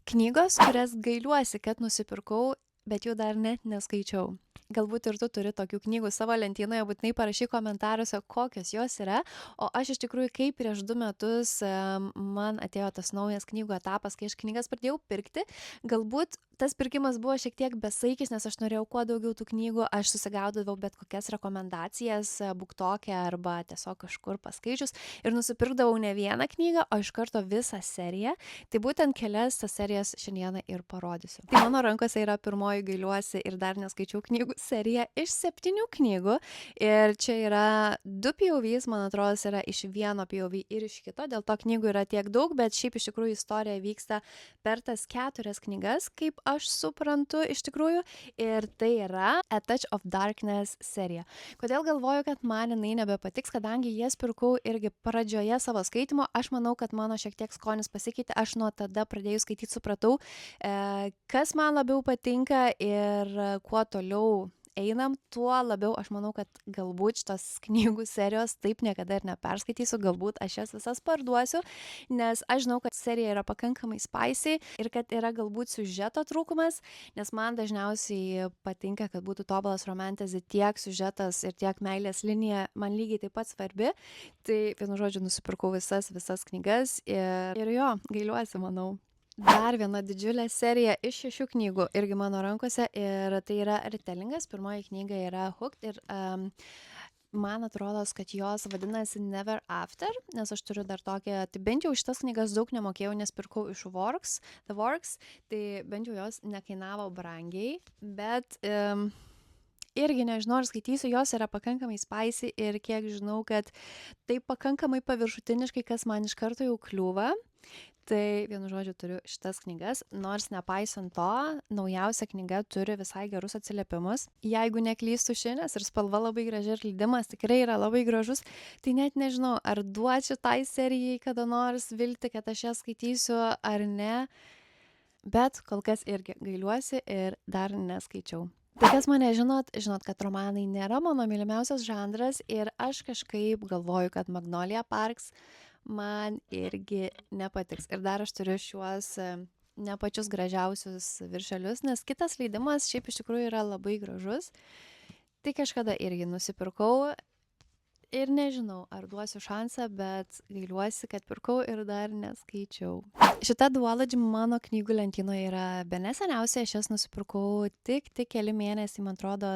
Knygos, kurias gailiuosi, kad nusipirkau, bet jų dar net neskaičiau. Galbūt ir tu turi tokių knygų savo lentynoje, būtinai parašyk komentaruose, kokios jos yra. O aš iš tikrųjų, kai prieš 2 metus man atėjo tas naujas knygų etapas, kai aš knygas pradėjau pirkti, galbūt tas pirkimas buvo šiek tiek besaikis, nes aš norėjau kuo daugiau tų knygų, aš susigaudavau bet kokias rekomendacijas BookTok'e arba tiesiog kažkur paskaičius ir nusipirkdavau ne vieną knygą, o iš karto visą seriją. Tai būtent kelias tas serijas šiandieną ir parodysiu. Tai mano rankose yra pirmoji gailiuosi ir dar neskaičiau knygų serija iš 7 knygų. Ir čia yra 2 POVs, man atrodo, yra iš vieno POV ir iš kito, dėl to knygų yra tiek daug, bet šiaip iš tikrųjų istorija vyksta per tas 4 knygas, kaip aš suprantu iš tikrųjų. Ir tai yra A Touch of Darkness serija. Kodėl galvoju, kad man jinai nebepatiks, kadangi jas pirkau irgi pradžioje savo skaitimo, aš manau, kad mano šiek tiek skonis pasikeitė, aš nuo tada pradėjau skaityti, supratau, kas man labiau patinka ir kuo toliau einam, tuo labiau aš manau, kad galbūt šitos knygų serijos taip niekada ir neperskaitysiu, galbūt aš jas visas parduosiu, nes aš žinau, kad serija yra pakankamai spicy ir kad yra galbūt siužeto trūkumas, nes man dažniausiai patinka, kad būtų tobulas romantizi, tiek siužetas ir tiek meilės linija man lygiai taip pat svarbi. Tai vienu žodžiu nusipirkau visas knygas ir jo, gailiuosi, manau. Dar viena didžiulė serija iš 6 knygų irgi mano rankose ir tai yra retellingas. Pirmoji knyga yra Hooked ir man atrodo, kad jos vadinasi Never After, nes aš turiu dar tokią, tai bent jau šitas knygas daug nemokėjau, nes pirkau iš The Works, tai bent jau jos nekainavo brangiai, bet irgi nežinau, ar skaitysiu, jos yra pakankamai spicy ir kiek žinau, kad tai pakankamai paviršutiniškai, kas man iš karto jau kliūva. Tai vienu žodžiu turiu šitas knygas, nors nepaisant to, naujausia knyga turi visai gerus atsiliepimus. Jeigu neklystu šiandien ir spalva labai graži ir leidimas tikrai yra labai gražus, tai net nežinau, ar duočiau tai serijai kada nors vilti, kad aš ją skaitysiu ar ne, bet kol kas irgi gailiuosi ir dar neskaičiau. Tai kas mane žinot, kad romanai nėra mano mylimiausias žanras ir aš kažkaip galvoju, kad Magnolia Parks man irgi nepatiks. Ir dar aš turiu šiuos ne pačius gražiausius viršelius, nes kitas leidimas šiaip iš tikrųjų yra labai gražus. Tai kažkada irgi nusipirkau ir nežinau, ar duosiu šansą, bet gailiuosi, kad pirkau ir dar neskaičiau. Šita duology mano knygų lentynoje yra bene seniausia, aš jas nusipirkau tik keli mėnesiai, man atrodo,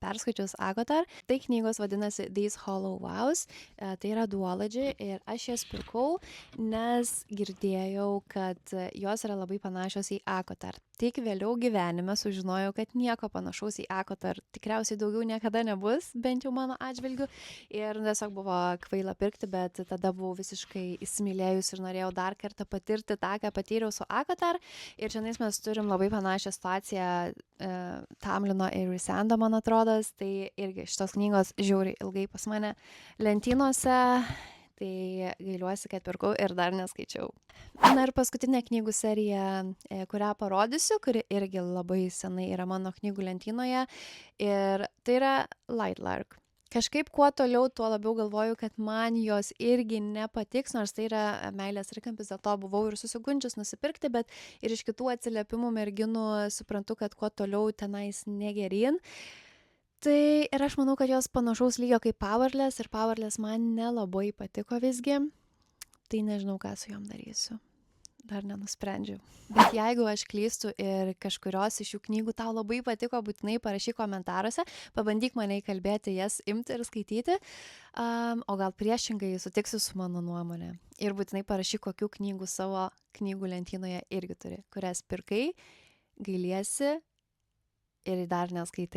perskaičius Agotar. Tai knygos vadinasi These Hollow Vows, tai yra duology ir aš jas pirkau, nes girdėjau, kad jos yra labai panašios į Agotar. Tik vėliau gyvenime sužinojau, kad nieko panašaus į Agotar tikriausiai daugiau niekada nebus, bent jau mano atžvilgiu. Ir tiesiog buvo kvaila pirkti, bet tada buvau visiškai įsimylėjus ir norėjau dar kartą patirti tą, ką patyriau su Agotar. Ir šiandien mes turim labai panašią situaciją Tamlino ir Rysando, man atrodo. Tai irgi šitos knygos žiauriai ilgai pas mane lentynose. Tai gailiuosi, kad pirkau ir dar neskaičiau. Na ir paskutinė knygų serija, kurią parodysiu, kuri irgi labai senai yra mano knygų lentynoje. Ir tai yra Lightlark. Kažkaip kuo toliau, tuo labiau galvoju, kad man jos irgi nepatiks, nors tai yra meilės trikampis, dėl to buvau ir susigundžius nusipirkti, bet ir iš kitų atsiliepimų merginų suprantu, kad kuo toliau tenais negerin. Tai ir aš manau, kad jos panašaus lygio kaip Powerless ir Powerless man nelabai patiko visgi, tai nežinau, ką su jom darysiu. Dar nenusprendžiau. Bet jeigu aš klystu ir kažkurios iš šių knygų tau labai patiko, būtinai parašyk komentaruose, pabandyk mane įkalbėti jas imti ir skaityti, o gal priešingai sutiksi su mano nuomonė. Ir būtinai parašyk, kokių knygų savo knygų lentynoje irgi turi, kurias pirkai, gailiesi ir dar neskaitai.